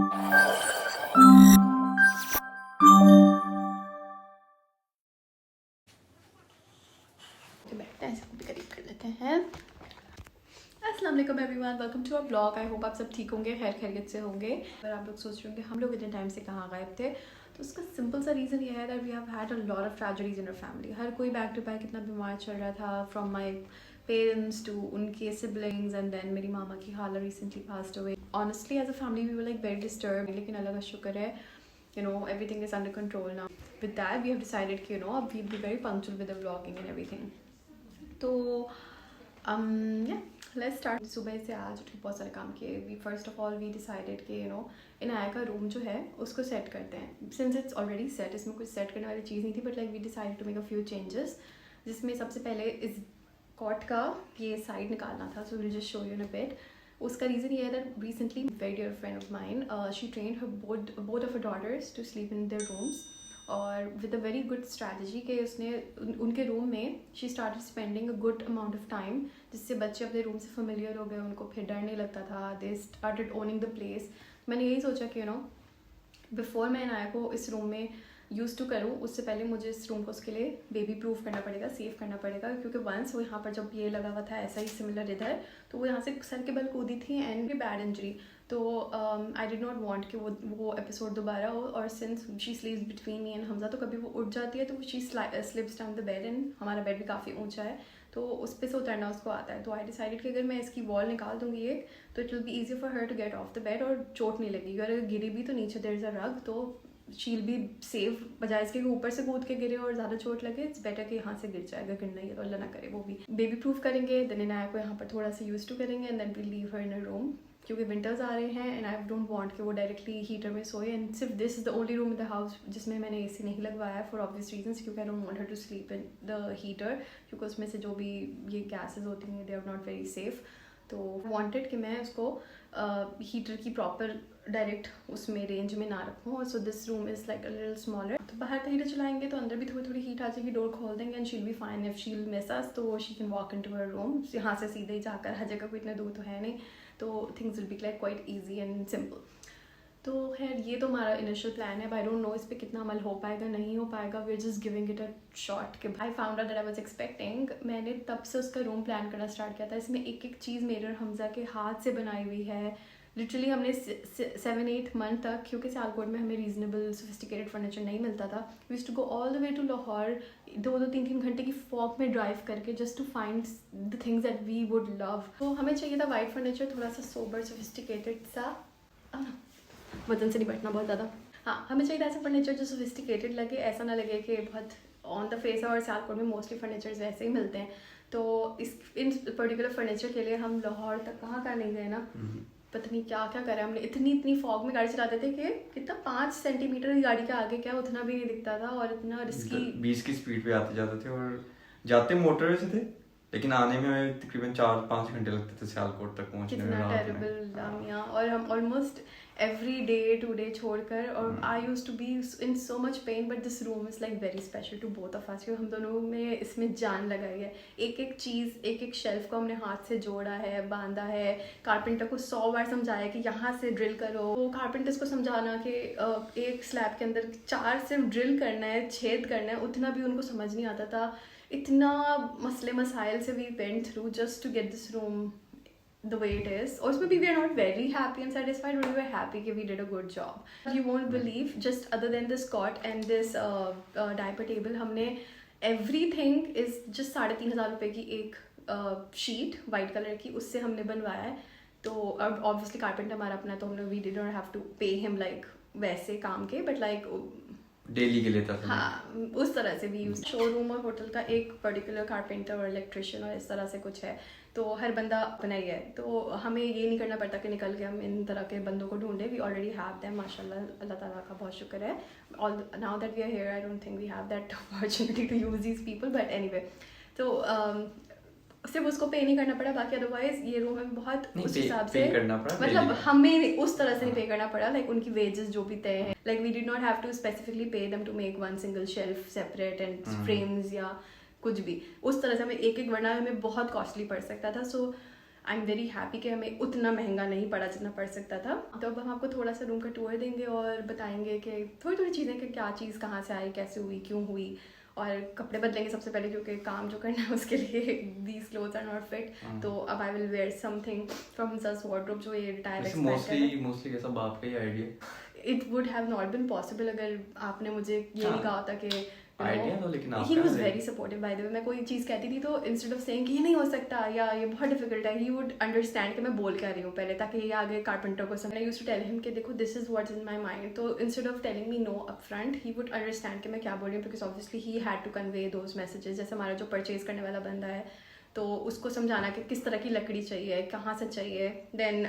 बैठते हैं, इसको भी करीब कर लेते हैं। अस्सलाम वालेकुम everyone, welcome to a blog. I hope आप सब ठीक होंगे, खैर खैरियत से होंगे। अगर आप लोग सोच रहे होंगे हम लोग इतने टाइम से कहाँ गायब थे, तो उसका सिंपल सा रीज़न ये है that we have had a lot of tragedies in our family. हर कोई बैक टू बैक इतना बीमार चल रहा था, फ्रॉम माई पेरेंट्स टू उनके सिबलिंग्स, एंड देन मेरी मामा की खाला recently passed away. Honestly as a family we were like very disturb, लेकिन अल्लाह का शुक्र है, you know, everything is under control now. With that we have decided कि you know we'll be very punctual with the vlogging and everything. तो yeah, let's start. सुबह से आज उठ के बहुत सारे काम किए। We first of all we decided कि you know इनाया का रूम जो है उसको सेट करते हैं। Since it's already set, इसमें कुछ सेट करने वाली चीज़ नहीं थी, but like we decided to make a few changes, जिसमें सबसे पहले इस कॉट का ये साइड निकालना था। So we'll just show you in a bit. उसका रीज़न ये है that recently very dear friend of mine she trained her both of her daughters to sleep in their rooms, और with a very good strategy कि उसने उनके room में she started spending a good amount of time, जिससे बच्चे अपने room से familiar हो गए, उनको फिर डर नहीं लगता था। They started owning the place. मैंने यही सोचा कि यू नो बिफोर मैं इनाया को इस रूम में यूज़ टू करूँ, उससे पहले मुझे इस रूम को उसके लिए बेबी प्रूफ करना पड़ेगा, सेव करना पड़ेगा, क्योंकि वंस वो यहाँ पर जब ये लगा हुआ था ऐसा ही सिमिलर इधर, तो वो यहाँ से सर के बल कूदी थी एंड बैड इंजरी। तो आई डिड नॉट वांट कि वो एपिसोड दोबारा हो। और since she sleeves between me and Hamza, तो कभी वो उठ जाती है तो she slips down the bed, and हमारा बेड भी काफ़ी ऊँचा है, तो उस पर से उतरना उसको आता है। तो आई डिसाइडेड कि अगर मैं इसकी वॉल निकाल दूँगी एक, तो it will be easy for her to get off the bed, और चोट नहीं लगेगी। और अगर गिरी भी तो नीचे देयर इज़ अ रग, तो शील भी सेफ, बजाय इसके ऊपर से कूद के गिरे और ज़्यादा चोट लगे, इट्स बेटर कि यहाँ से गिर जाए। अगर गिरना ही है तो अल्लाह ना करे। वो भी बेबी प्रूफ करेंगे, देन इनाया को यहाँ पर थोड़ा सा यूज़ टू करेंगे, and then we leave her in a room, क्योंकि विंटर्स आ रहे हैं एंड आई डोंट वांट कि वो डायरेक्टली हीटर में सोए। एंड सिर्फ this is the only room in the house जिसमें मैंने एसी नहीं लगवाया है फॉर ऑब्वियस रीजंस, क्योंकि I don't want her to sleep in the heater, क्योंकि उसमें से जो भी ये गैसेज होती हैं they are not very safe. तो वांटेड कि मैं उसको हीटर की प्रॉपर डायरेक्ट उसमें रेंज में ना रखूँ, और so this room is like a little smaller. तो बाहर का हीटर चलाएंगे तो अंदर भी थोड़ी थोड़ी हीट आ जाएगी, डोर खोल देंगे and she'll be fine. If she'll miss us तो she can walk in to her room, यहाँ से सीधे ही जाकर, हर जगह कोई इतना दूर तो है नहीं, तो things will be like quite easy and simple. तो खैर ये तो हमारा इनिशियल प्लान है। आई डोंट नो इस पर कितना अमल हो पाएगा नहीं हो पाएगा, we are just giving it a shot. कि I found out that I was expecting, मैंने तब से उसका रूम प्लान करना स्टार्ट किया था। इसमें एक एक चीज़ मेरे और हमजा के हाथ से बनाई हुई है। लिटरली हमने 7-8 मंथ तक, क्योंकि सियालकोट में हमें रीजनेबल सोफिस्टिकेटेड फर्नीचर नहीं मिलता था, we used to go all the way to Lahore, 2-3 घंटे की फॉग में ड्राइव करके, just to find the things that we would love. तो हमें चाहिए था वाइट फर्नीचर, थोड़ा सा सोबर सोफिस्टिकेटेड सा, वजन से निपटना बहुत ज़्यादा। हाँ, हमें चाहिए ऐसा फर्नीचर जो सोफिस्टिकेटेड लगे, ऐसा ना लगे कि बहुत ऑन द फेस है। और सियालकोट में मोस्टली फर्नीचर्स वैसे ही मिलते हैं, तो इन पर्टिकुलर फर्नीचर के लिए हम लाहौर तक कहाँ नहीं गए ना, पता नहीं क्या क्या करा हमने। इतनी फॉग में गाड़ी चलाते थे कि कितना 5 सेंटीमीटर की गाड़ी के आगे क्या उतना भी नहीं दिखता था, और इतना रिस्की 20 की स्पीड पे आते जाते थे, और जाते मोटर से थे, लेकिन आने में तकरीबन 4-5 घंटे लगते थे सियालकोट तक पहुंचने में। कितना टेरिबल लामिया। और हम almost every day to day छोड़कर, और I use to be in so much pain, but this room is like very special to both of us, क्योंकि हम दोनों ने इसमें जान लगाई है। एक एक चीज़, एक एक शेल्फ को हमने हाथ से जोड़ा है, बांधा है। कारपेंटर को 100 बार समझाया कि यहाँ से ड्रिल करो। वो कारपेंटर्स को समझाना कि एक स्लैब के अंदर 4 सिर्फ ड्रिल करना है, छेद करना है, उतना भी उनको समझ नहीं आता था। इतना मसले मसाइल से we went through just to get this room the way it is. Also, maybe we are not very happy and satisfied, but we were happy that we did a good job. You won't believe, just other than this cot and this diaper table, हमने everything is just 3,500 रुपए की एक sheet white colour की, उससे हमने बनवाया है। तो अब ऑब्वियसली कारपेंटर हमारा अपना, तो हमने we did not have to pay him like वैसे काम के, बट लाइक डेली के लिए था। हाँ, उस तरह से भी यूज। शोरूम और होटल का एक पर्टिकुलर कारपेंटर और इलेक्ट्रिशियन और इस तरह से कुछ है, तो हर बंदा अपना ही है। तो हमें ये नहीं करना पड़ता कि निकल के हम इन तरह के बंदों को ढूंढे। वी ऑलरेडी हैव देम, माशाल्लाह, अल्लाह ताला का बहुत शुक्र है। All now that we are here, I don't think we have that opportunity to use these people, but anyway. तो सिर्फ उसको पे नहीं करना पड़ा, बाकी अदरवाइज ये रूम हमें बहुत उस हिसाब से करना पड़ा, मतलब हमें उस तरह से नहीं पे करना पड़ा, लाइक उनकी वेजेस जो भी तय है, like we did not have to specifically pay them to make one single shelf separate and frames या कुछ भी उस तरह से। हमें एक एक, वरना हमें बहुत कॉस्टली पड़ सकता था। So I am very happy कि हमें उतना महंगा नहीं पड़ा जितना पड़ सकता था। तो अब हम आपको थोड़ा सा रूम का टूर देंगे और बताएंगे कि थोड़ी थोड़ी चीज़ें कि क्या चीज़ कहाँ से आई, कैसे हुई, क्यों हुई, और कपड़े बदलेंगे सबसे पहले क्योंकि काम जो करना है उसके लिए these clothes are not fit. तो अब I will wear something from his wardrobe जो ये रिटायर मोस्टली कैसा बाप का ही idea. It would have not been possible अगर आपने मुझे ये नहीं कहा होता कि आइडिया तो, लेकिन he was very supportive by the way. मैं कोई चीज़ कहती थी तो इंस्टेड ऑफ सेइंग कि ये नहीं हो सकता या ये बहुत डिफिकल्ट है, ही वुड अंडरस्टैंड कि मैं बोल क्या रही हूँ पहले, ताकि ये आगे कारपेंटर को समझ। I used to tell him कि देखो this is what's in my mind, तो instead of telling me no up front he would understand कि मैं क्या बोल रही हूँ, because obviously he had to convey those messages. जैसे हमारा जो परचेज करने वाला बंदा है तो उसको समझाना कि किस तरह की लकड़ी चाहिए, कहाँ से चाहिए, देन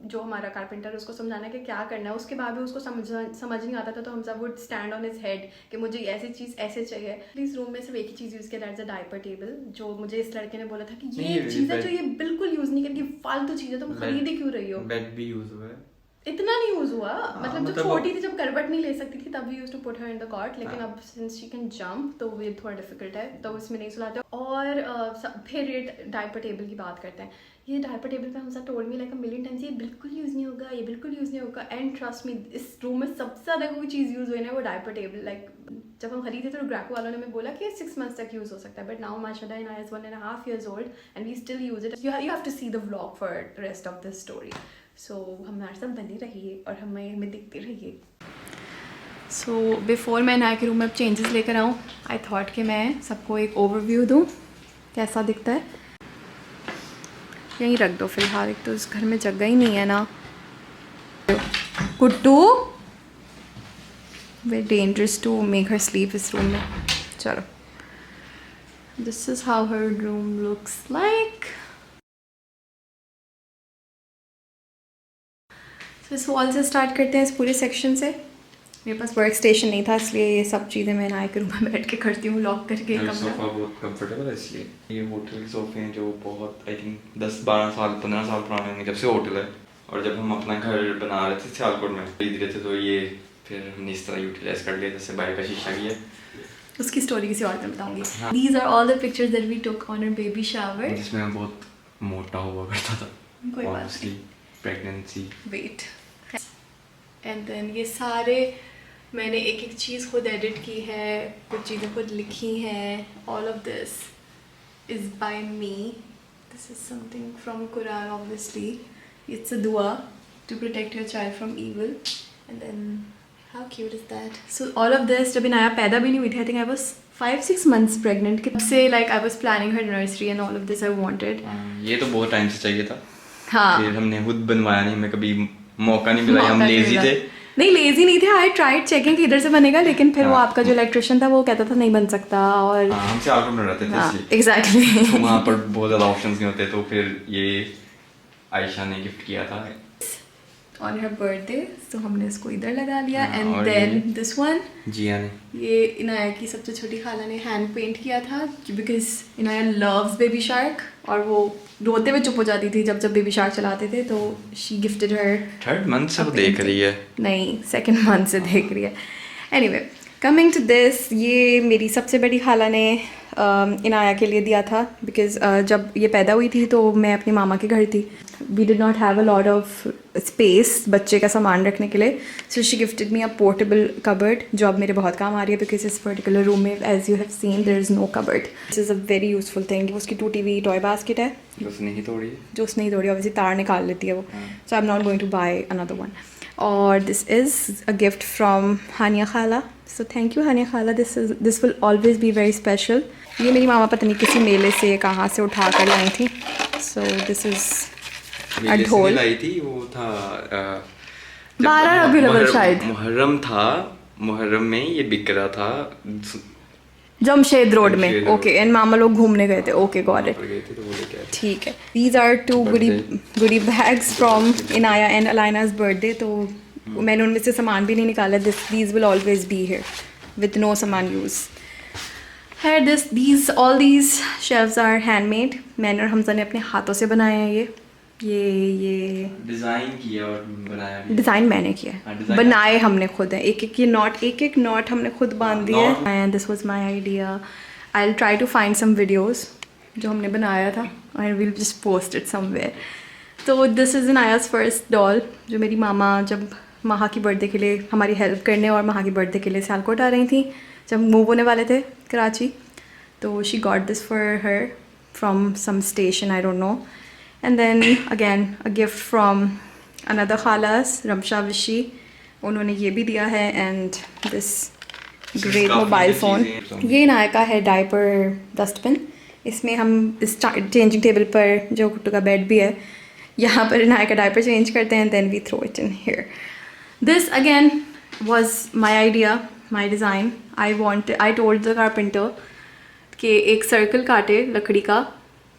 जो हमारा कारपेंटर उसको समझाना कि क्या करना है। उसके बाद भी उसको समझ नहीं आता था तो हम सब would stand on his head कि मुझे ऐसी चीज़ ऐसे चाहिए। इस रूम में सिर्फ एक ही चीज़ यूज़ किया, दैट्स अ डायपर टेबल, जो मुझे इस लड़के ने बोला था कि ये एक चीज़ है जो ये बिल्कुल यूज़ नहीं करती, फालतू चीज़ है, तुम खरीद ही क्यों रही हो। बेड भी यूज हुआ है, इतना नहीं यूज हुआ, मतलब जो छोटी थी, जब करवट नहीं ले सकती थी तब we used to put her in the cot, लेकिन अब सिंस शी कैन जंप तो ये थोड़ा डिफिकल्ट है तो इसमें नहीं सुलाते। और फिर ये डायपर टेबल की बात करते हैं। ये डायपर टेबल पे हमसे told me like a million times, ये बिल्कुल यूज़ नहीं होगा, ये बिल्कुल यूज़ नहीं होगा, एंड ट्रस्ट मी इस रूम में सबसे ज़्यादा कोई चीज़ यूज़ हुई ना वो डायपर टेबल। लाइक जब हम खरीदे तो ग्राको वालों ने हमें बोला कि 6 months तक यूज़ हो सकता है, बट नाउ माशाल्लाह Inaya is 1.5 years old and we still use it. You have to see the vlog for the rest of this story. So हमारे साथ बने रहिए और हमें दिखते रहिए। सो बिफोर मैं नया के रूम में अब चेंजेस लेकर आऊँ, आई थॉट कि मैं सबको एक ओवरव्यू दूँ कैसा दिखता है। यहीं रख दो फिलहाल, एक तो इस घर में जगह ही नहीं है ना। Kuttu, very dangerous to make her sleep इस रूम में। चलो, this is how her room looks like. इस वॉल से स्टार्ट करते हैं, इस पूरे सेक्शन से। मेरे पास वर्क स्टेशन नहीं था इसलिए ये सब चीज़ें मैं नया के रूम में बैठ के करती हूँ, लॉक करके कमरा। सोफा बहुत कंफर्टेबल है इसलिए। ये होटल के सोफे हैं जो बहुत आई थिंक 10-12 साल 15 साल पुराने होंगे जब से होटल है। और जब हम अपना घर बना रहे थे सियालकोट में खरीद रहे थे तो ये फिर हमने इस तरह यूटिलाइज कर लिया, जैसे बाहर का शीशा भी है। उसकी स्टोरी किसी और दिन बताऊंगी। These are all the pictures that we took on our baby shower. जिसमें मैं बहुत मोटा हुआ करता था। कोई बात नहीं। प्रेगनेंसी। वेट। एंड देन ये सारे मैंने एक एक चीज़ खुद एडिट की है, कुछ चीज़ें खुद लिखी हैं। All of this is by me. This is something from Quran obviously. It's a दुआ to protect your child from evil. And then how cute is that. So all of this जब नया पैदा भी नहीं हुई थी, I think I was 5-6 months pregnant, कब से like I was planning her nursery and all of this I wanted. ये तो बहुत टाइम से चाहिए था। हाँ, फिर हमने खुद बनवाया नहीं, हमें कभी मौका नहीं मिला, हम लेजी थे। नहीं लेजी नहीं थे, आई ट्राइड चेकिंग कि इधर से बनेगा, लेकिन फिर वो आपका जो इलेक्ट्रिशियन था वो कहता था नहीं बन सकता। और हम सियालकोट में रहते थे इसलिए एग्जैक्टली तो वहाँ पर बहुत ज़्यादा ऑप्शंस नहीं होते, तो फिर ये आयशा ने गिफ्ट किया था ऑन हर बर्थडे, तो हमने इसको इधर लगा लिया। हाँ, एंड और देन ये दिस वन, जिया ने, ये इनाया की सबसे छोटी खाला ने हैंड पेंट किया था, because Inaya loves baby shark और वो रोते हुए चुप हो जाती थी जब जब बेबी शार्क चलाते थे, तो she gifted her. 3rd month से वो देख रही है। नहीं, 2nd month से देख रही है। एनीवे, कमिंग टू दिस, ये मेरी सबसे बड़ी खाला ने इनाया के लिए दिया था, बिकॉज जब ये पैदा हुई थी तो मैं अपनी मामा के घर थी। We did not have a lot of space बच्चे का सामान रखने के लिए, so she gifted me a portable cupboard, जो अब मेरे बहुत काम आ रही है, बिकॉज इस पर्टिकुलर रूम में as you have seen there is no cupboard. This is a very useful thing. उसकी टूटी हुई टॉय बास्केट है जो उसने ही तोड़ी है, जो उसने ही तोड़ी, ऑब्वियसली तार निकाल लेती है वो, so I am not going to buy another one. और this is a gift from Hania खाला, सो थैंक यू हानिया खाला, this will always be very special. ये मेरी मामा पता नहीं किसी मेले से कहाँ से उठा कर लाई थी। सो दिस इज़ अ ढोल लाई थी, वो था 12 रबीउल अव्वल शायद, मुहर्रम था, मुहर्रम में ये बिक रहा था जमशेद रोड में। ओके, एंड मामा लोग घूमने गए थे। ओके, गॉट इट, ठीक है। These are 2 goody bags from Inaya and Alaina's birthday, तो मैंने उनमें से सामान भी नहीं निकाला। These will always be here with no सामान यूज। खैर, all these shelves are handmade. मैंने और हमजा ने अपने हाथों से बनाए हैं। ये डिज़ाइन किया और बनाया भी। डिज़ाइन मैंने किया है, बनाए हमने खुद है। एक एक नॉट हमने खुद बांध दिया है। And this was my idea. I will try to find some videos जो हमने बनाया था, I will just post it somewhere. तो this is Inaya's first doll, जो मेरी मामा जब महा की बर्थडे के लिए हमारी हेल्प करने और महा की बर्थडे के लिए सियालकोट आ रही थी, जब मूव होने वाले थे कराची, तो she got this for her from some station, I don't know. And then again a gift from another खालास, रमशा विशी, उन्होंने ये भी दिया है। And this great mobile phone, ये इनाया का है डायपर डस्टबिन। इसमें हम इस चेंजिंग टेबल पर, जो कुट्टू का बेड भी है, यहाँ पर इनाया का डायपर चेंज करते हैं, then we throw it in here. This again was my idea, my design. I told the carpenter कि एक सर्कल काटे लकड़ी का।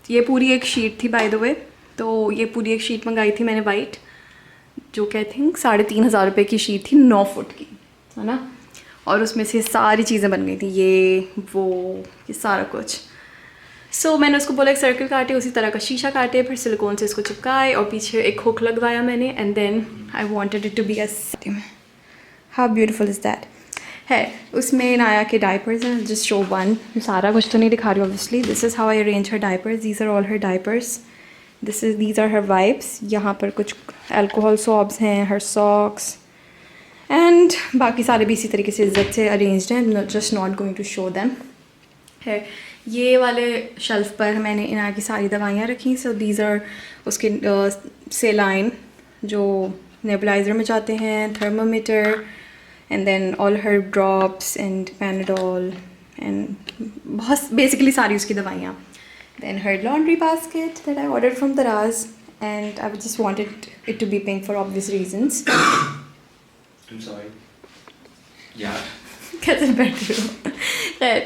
ये पूरी एक शीट थी बाय द वे, तो ये पूरी एक शीट मंगाई थी मैंने वाइट, जो कि आई थिंक 3,500 रुपये की शीट थी, 9 फुट की, है ना। और उसमें से सारी चीज़ें बन गई थी, ये वो ये सारा कुछ। सो मैंने उसको बोला एक सर्कल काटे, उसी तरह का शीशा काटे, फिर सिलिकॉन से इसको चिपकाए और पीछे एक हुक लगवाया मैंने। And then I wanted it to be how beautiful is that है। उसमें इनाया के डायपर्स हैं, जस्ट शो वन, सारा कुछ तो नहीं दिखा रही obviously. This is how I arrange her diapers, these are all her diapers, these are her wipes. यहाँ पर कुछ अल्कोहल सॉब्स हैं, हर सॉक्स, एंड बाकी सारे भी इसी तरीके से इज्जत से अरेंज्ड हैं, just not going to show them है। ये वाले शेल्फ पर मैंने इनाया की सारी दवाइयाँ रखी। सो दीज आर उसके सेलाइन जो नेबुलाइज़र में जाते हैं, thermometer, and then all her drops and Panadol, and बहुत बेसिकली सारी उसकी दवाइयाँ। Then her laundry basket that I order from Daraz, and I just wanted it to be pink for obvious reasons. I'm sorry. यार कैसे बैठे हो? खैर,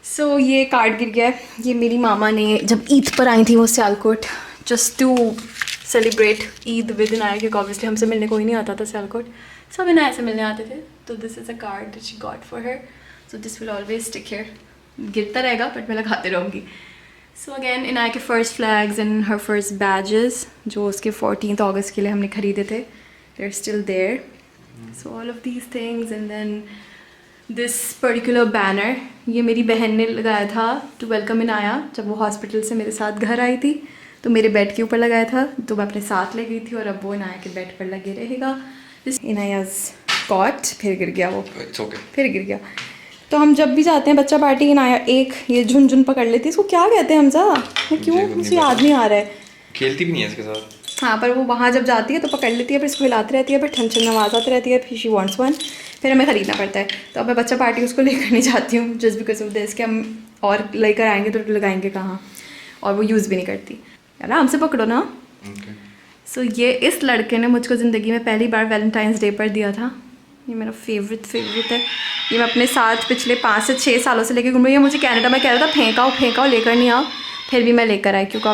सो ये कार्ड गिर गया। ये मेरी मामा ने जब ईद पर आई थी वो Sialkot, just to celebrate Eid with Inaya, क्योंकि ऑब्वियसली हमसे मिलने कोई नहीं आता था सियालकोट, सब इनाया से मिलने आते थे। तो this is a card that she got for her, so this will always stick here. गिरता रहेगा बट मैं लगाते रहूँगी। सो अगेन इनाया के first flags and her first badges, जो उसके 14th अगस्त के लिए हमने ख़रीदे थे, they are still there. So all of these things, and then this particular banner, ये मेरी बहन ने लगाया था to welcome इनाया, जब वो हॉस्पिटल से मेरे साथ घर आई थी, तो मेरे बेड के ऊपर लगाया था, तो मैं अपने साथ ले गई थी, और अब वो इनाया के बेड पर लगे रहेगा। This इनाया's cot, फिर गिर गया वो, It's okay. फिर गिर गया। तो हम जब भी जाते हैं बच्चा पार्टी, इनाया एक ये झुनझुन पकड़ लेती है। इसको क्या कहते हैं हमजा, मैं क्यों मुझे याद नहीं आ रहा है। खेलती भी नहीं है इसके साथ। हाँ, पर वो वहाँ जब जाती है तो पकड़ लेती है, फिर इसको हिलाती रहती है, फिर ठन ठन आवाज़ आती रहती है, फिर शी वांट्स वन, फिर हमें ख़रीदना पड़ता है। तो अब मैं बच्चा पार्टी उसको लेकर नहीं जाती हूँ, जस्ट बिकॉज ऑफ दिस, कि हम और लेकर आएंगे तो लगाएंगे कहाँ, और वो यूज़ भी नहीं करती। आराम से पकड़ो ना। सो ये इस लड़के ने मुझको ज़िंदगी में पहली बार वैलेंटाइंस डे पर दिया था। ये मेरा फेवरेट है। ये मैं अपने साथ पिछले 5 से 6 सालों से लेकर घूम रही हूँ। मुझे कनाडा में कह रहा था फेंकाओ लेकर नहीं आओ, फिर भी मैं लेकर आई, क्योंकि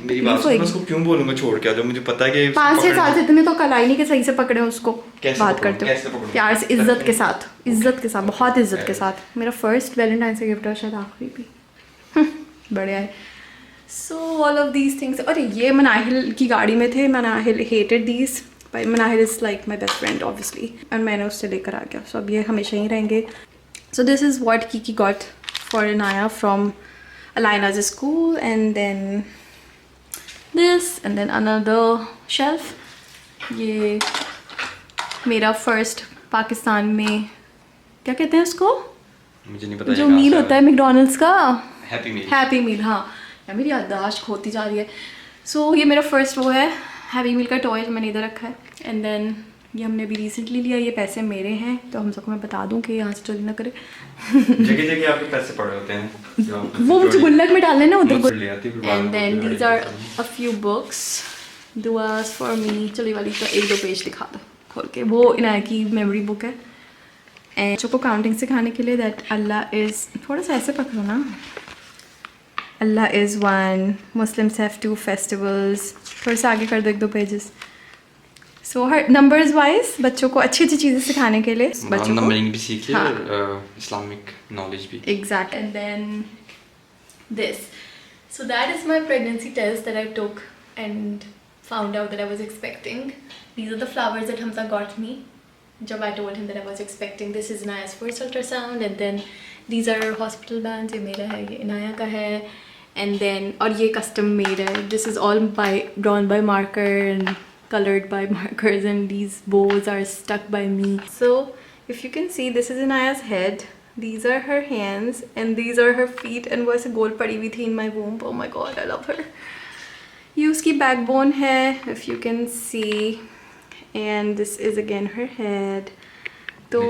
मेरी बात सुनो, मैं उसको क्यों बोलूंगा छोड़ के आ जाओ, मुझे पता है कि 5-6 साल से इतने तो कलाई नहीं के सही से पकड़े उसको। बात करते हो प्यार से, इज्जत के साथ, बहुत इज्जत के साथ। मेरा फर्स्ट वैलेंटाइन से गिफ्ट है, शायद आखिरी भी। बढ़िया है। सो ऑल ऑफ दीज थिंग्स। और ये मनाहिल की गाड़ी में थे, Manahil hated these, but Manahil is like my best friend obviously, और मैंने उससे लेकर आ गया। सो अब ये हमेशा ही रहेंगे। सो दिस इज़ वॉट की got for Inaya from Alina's school, and then this, and then another shelf. ये मेरा फर्स्ट पाकिस्तान में क्या कहते हैं उसको, मुझे नहीं पता, जो मील होता है मैकडॉनल्ड्स का, हैप्पी मील। हाँ यार, मेरी याददाश्त खोती जा रही है। सो ये मेरा फर्स्ट वो है हैप्पी मील का टॉय, जो मैंने इधर रखा है। एंड देन ये हमने अभी रिसेंटली लिया, ये पैसे मेरे हैं, तो हम सबको मैं बता दूं कि यहाँ से चोरी ना करे। जगह आपके पैसे पड़े होते हैं, वो मुझे गुल्लक में डालने ना उधर। And and then these are a few books, दुआस फॉर मी। चलिए वाली का 1-2 पेज दिखा दो खोल के। वो इनाया की मेमोरी बुक है, एंड बच्चों को काउंटिंग सिखाने के लिए, दैट अल्लाह इज़, थोड़ा सा ऐसे पकड़ो ना, अल्लाह is one, Muslims have 2 festivals, थोड़ा सा आगे कर दो 1-2 पेजेस। सो हर नंबर्स वाइज बच्चों को अच्छी चीज़ें सिखाने के लिए, बच्चों को नंबरिंग भी सीखिए, इस्लामिक नॉलेज भी। Exact. And then this, so that is my pregnancy test that I took and found out that I was expecting. These are the flowers that Hamza got me जब I told him that I was expecting. This is Inaya's first ultrasound, and then these are hospital bands. ये मेरा है, ये इनाया का है, and then और ये custom made है. This is all by drawn by marker and colored by markers, and these bows are stuck by me. So if you can see, this is Inaya's head, these are her hands, and these are her feet. And वो ऐसे गोल पड़ी हुई थी in my womb. Oh my god, I love her. ये उसकी backbone है, if you can see, and this is again her head. तो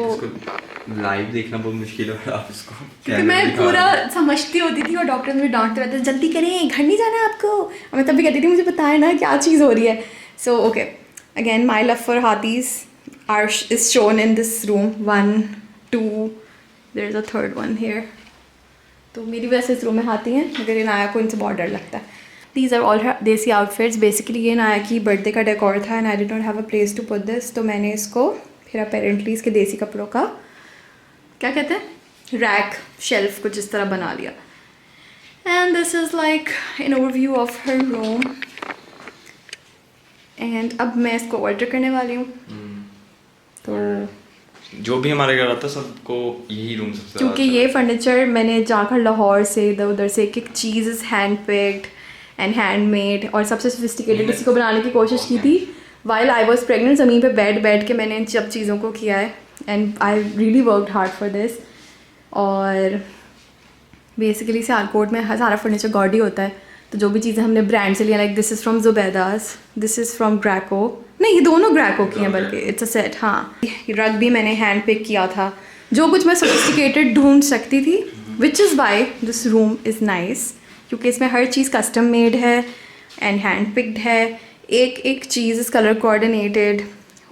live देखना बहुत मुश्किल है आप इसको, क्योंकि मैं पूरा समझती होती थी और डॉक्टर मुझे डांटते रहते थे, जल्दी करें, घर नहीं जाना आपको. और मैं तब भी कहती थी मुझे बताएं ना क्या चीज़ हो रही है. So okay, again my love for hathis is shown in this room. 1, 2, there is a third one here. तो मेरी वजह से इस रूम में हाथी हैं, मगर इनाया को इनसे बहुत डर लगता है. These are all her देसी outfits. Basically ये इनाया की बर्थडे का डेकोर था and I did not have a place to put this. तो मैंने इसको फिर apparently इसके देसी कपड़ों का क्या कहते हैं रैक शेल्फ कुछ इस तरह बना लिया. And this is like an overview of her room. And अब मैं इसको ऑर्डर करने वाली हूँ. तो जो भी हमारे घर आता है सबको यही रूम सबसे क्योंकि ये फर्नीचर मैंने जाकर लाहौर से इधर उधर से एक चीज़ is hand picked and handmade और सबसे सोफिस्टिकेटेड इसी को बनाने की कोशिश की थी. वाइल आई वॉज प्रेगनेंट ज़मीन पे बैठ के मैंने इन सब चीज़ों को किया है and I really worked hard for this. और बेसिकली सियालकोट में सारा फर्नीचर गॉडी होता है, तो जो भी चीज़ें हमने ब्रांड से लिया, like this is from Zubaida's, this is from Graco, नहीं ये दोनों ग्रैको की हैं बल्कि इट्स अ सेट. हाँ, रग भी मैंने हैंड पिक किया था. जो कुछ मैं सोफिस्टिकेटेड ढूंढ सकती थी, which is why this room is nice, क्योंकि इसमें हर चीज़ कस्टम मेड है एंड हैंड पिक्ड है. एक चीज़ is colour coordinated.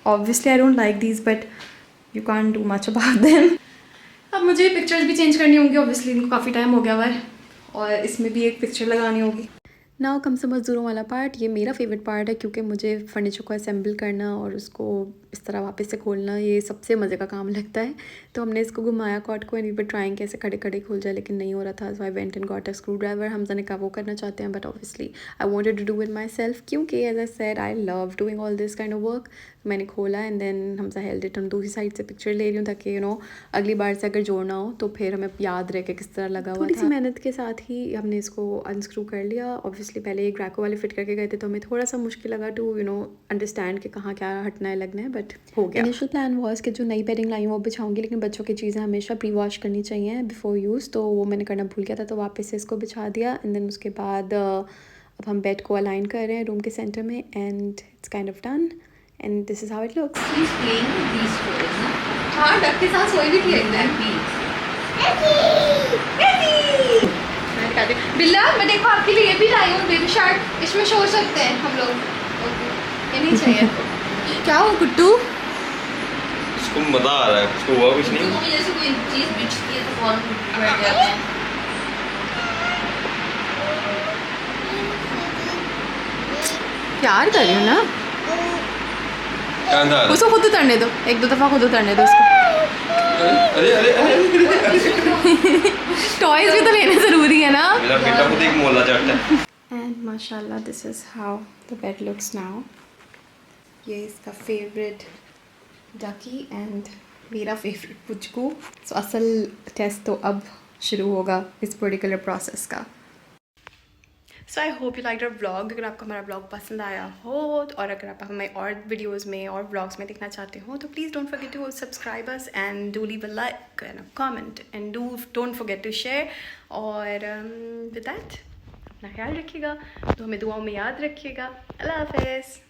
Obviously I don't like these but you can't do much about them. अब मुझे पिक्चर्स भी चेंज करनी होंगी, ऑब्वियसली इनको काफ़ी टाइम हो गया हुआ है और इसमें भी एक पिक्चर लगानी होगी. नाउ कम से मज़दूरों वाला पार्ट, ये मेरा फेवरेट पार्ट है क्योंकि मुझे फर्नीचर को असेंबल करना और उसको इस तरह वापस से खोलना ये सबसे मज़े का काम लगता है. तो हमने इसको घुमाया कॉट को एंड वी वर ट्राइंग कैसे खड़े खड़े खुल जाए, लेकिन नहीं हो रहा था. So I went and got a screwdriver. Hamza ने कहा वो करना चाहते हैं but obviously I wanted to do it myself, क्योंकि as I said I love doing all this kind of work. मैंने खोला and then Hamza held it. हम दूसरी साइड से पिक्चर ले रही हूँ ताकि अगली बार से अगर जोड़ना हो तो फिर हमें याद रहे कि किस तरह लगा हुआ. थोड़ी सी मेहनत के साथ ही हमने इसको अनस्क्रू कर लिया. ऑब्वियसली पहले ये ग्रैको वाले फिट करके गए थे तो हमें थोड़ा सा मुश्किल लगा टू अंडरस्टैंड कि कहाँ क्या हटना है लगना है, बट हो गया. इनिशियल प्लान वॉज कि जो नई बेडिंग लाई हूँ वो बिछाऊंगी, लेकिन बच्चों की चीज़ें हमेशा प्री वॉश करनी चाहिए बिफोर यूज़, तो वो मैंने करना भूल गया था. तो वापस से इसको बिछा दिया एंड देन उसके बाद अब हम बेड को अलाइन कर रहे हैं रूम के सेंटर में and it's kind of done and this is how it looks. हाँ, डक के साथ सोई भी थी बिल्ला. मैं देखो आपके लिए ये भी लाई हूँ बेबी शार्ट, इसमें सो सकते हैं हम लोग. ये नहीं चाहिए. क्या हो गुड्डू? उसको मजा आ रहा है, उसको हुआ कुछ नहीं. तो जैसे कोई चीज बिछती है तो फौरन बैठ जाते हैं. प्यार कर रही हूँ ना, क्या उसको खुद उतरने दो, 1-2 दफ़ा खुद उतरने दो उसको. टॉयज भी तो लेने ज़रूरी है ना. मेरा बेटा खुद एक मोला चाटता है. एंड माशाल्लाह this is how the bed looks now. ये इसका फेवरेट डकी एंड मेरा फेवरेट पुचकू. सो असल टेस्ट तो अब शुरू होगा इस पर्टिकुलर प्रोसेस का. So I hope you like our vlog. अगर आपको हमारा व्लॉग पसंद आया हो और अगर आप हमें और वीडियोस में और व्लॉग्स में देखना चाहते हो तो please don't forget to subscribe us and do leave a like and a comment and don't forget to share. और विद दैट अपना ख्याल रखिएगा, तो हमें दुआओं में याद रखिएगा. अल्लाह हाफ़िज़.